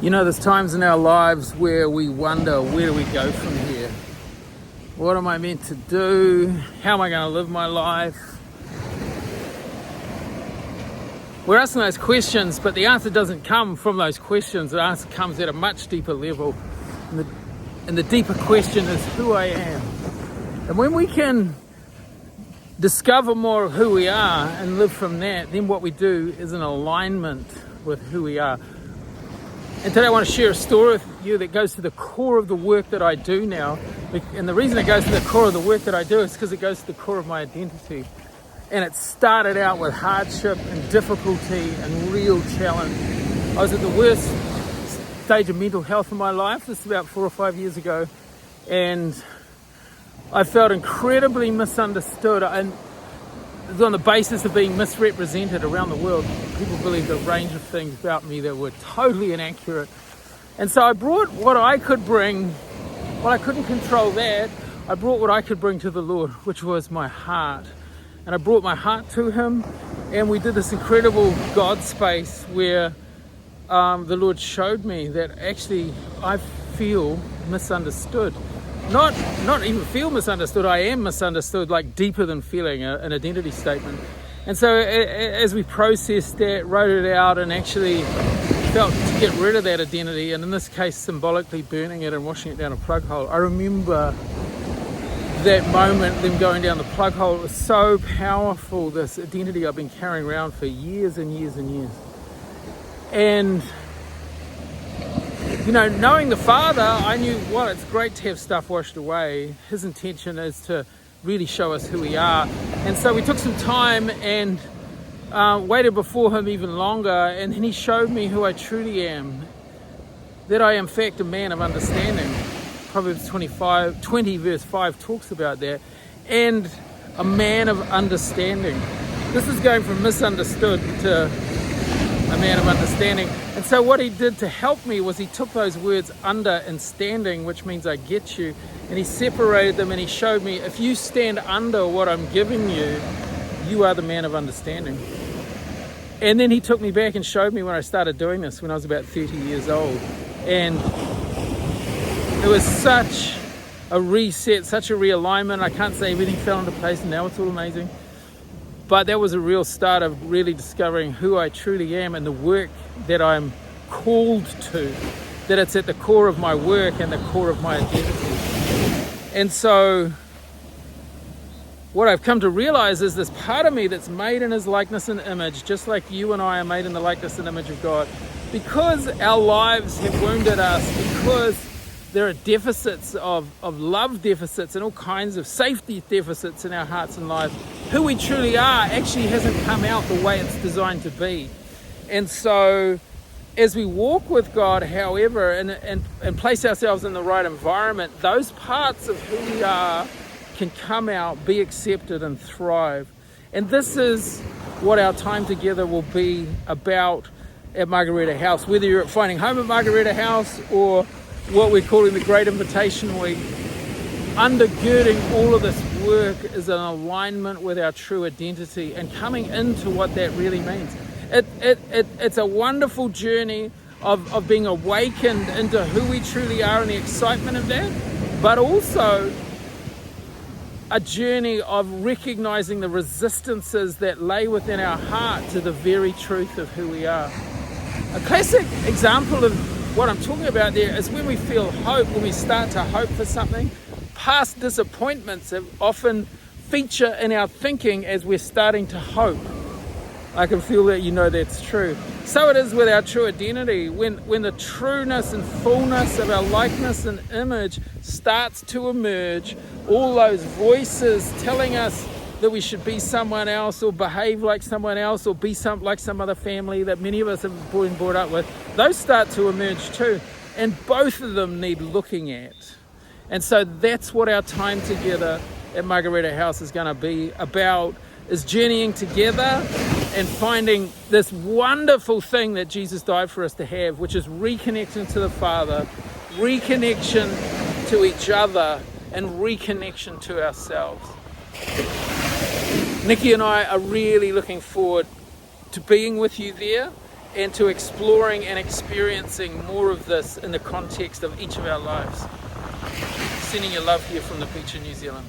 You know, there's times in our lives where we wonder, where do we go from here? What am I meant to do? How am I going to live my life? We're asking those questions, but the answer doesn't come from those questions. The answer comes at a much deeper level. And the deeper question is who I am. And when we can discover more of who we are and live from that, then what we do is in alignment with who we are. And today I want to share a story with you that goes to the core of the work that I do now. And the reason it goes to the core of the work that I do is because it goes to the core of my identity. And it started out with hardship and difficulty and real challenge. I was at the worst stage of mental health in my life. This is about 4 or 5 years ago. And I felt incredibly misunderstood. And it was on the basis of being misrepresented around the world. People believed a range of things about me that were totally inaccurate. And so I brought what I could bring. Well, I couldn't control that. I brought what I could bring to the Lord, which was my heart. And I brought my heart to Him, and we did this incredible God space where the Lord showed me that actually I feel misunderstood. Not even feel misunderstood, I am misunderstood, like deeper than feeling, an identity statement. And so as we processed that, wrote it out, and actually felt to get rid of that identity, and in this case symbolically burning it and washing it down a plug hole, I remember that moment, them going down the plug hole. It was so powerful, this identity I've been carrying around for years and years and years. And you know, knowing the Father, I knew, well, it's great to have stuff washed away. His intention is to really show us who we are. And so we took some time and waited before Him even longer, and then He showed me who I truly am. That I am in fact a man of understanding. Proverbs 20 verse 5 talks about that. And a man of understanding. This is going from misunderstood to a man of understanding. And so what He did to help me was He took those words under and standing, which means I get you, and He separated them, and He showed me, if you stand under what I'm giving you, you are the man of understanding. And then He took me back and showed me when I started doing this when I was about 30 years old. And it was such a reset, such a realignment. I can't say everything fell into place and now it's all amazing. But that was a real start of really discovering who I truly am and the work that I'm called to. That it's at the core of my work and the core of my identity. And so what I've come to realize is this part of me that's made in His likeness and image, just like you and I are made in the likeness and image of God. Because our lives have wounded us, because there are deficits of love deficits and all kinds of safety deficits in our hearts and lives, who we truly are actually hasn't come out the way it's designed to be. And so as we walk with God, however, and place ourselves in the right environment, those parts of who we are can come out, be accepted, and thrive. And this is what our time together will be about at Margaretta House. Whether you're at Finding Home at Margaretta House or what we're calling the Great Invitation Week, undergirding all of this work is an alignment with our true identity and coming into what that really means. It's a wonderful journey of being awakened into who we truly are and the excitement of that, but also a journey of recognizing the resistances that lay within our heart to the very truth of who we are. A classic example of what I'm talking about there is when we feel hope, when we start to hope for something. Past disappointments have often feature in our thinking as we're starting to hope. I can feel that you know that's true. So it is with our true identity. When the trueness and fullness of our likeness and image starts to emerge, all those voices telling us that we should be someone else or behave like someone else or be like some other family that many of us have been brought up with, those start to emerge too. And both of them need looking at. And so that's what our time together at Margaretta House is going to be about, is journeying together and finding this wonderful thing that Jesus died for us to have, which is reconnection to the Father, reconnection to each other, and reconnection to ourselves. Nikki and I are really looking forward to being with you there and to exploring and experiencing more of this in the context of each of our lives. Sending you love here from the beach in New Zealand.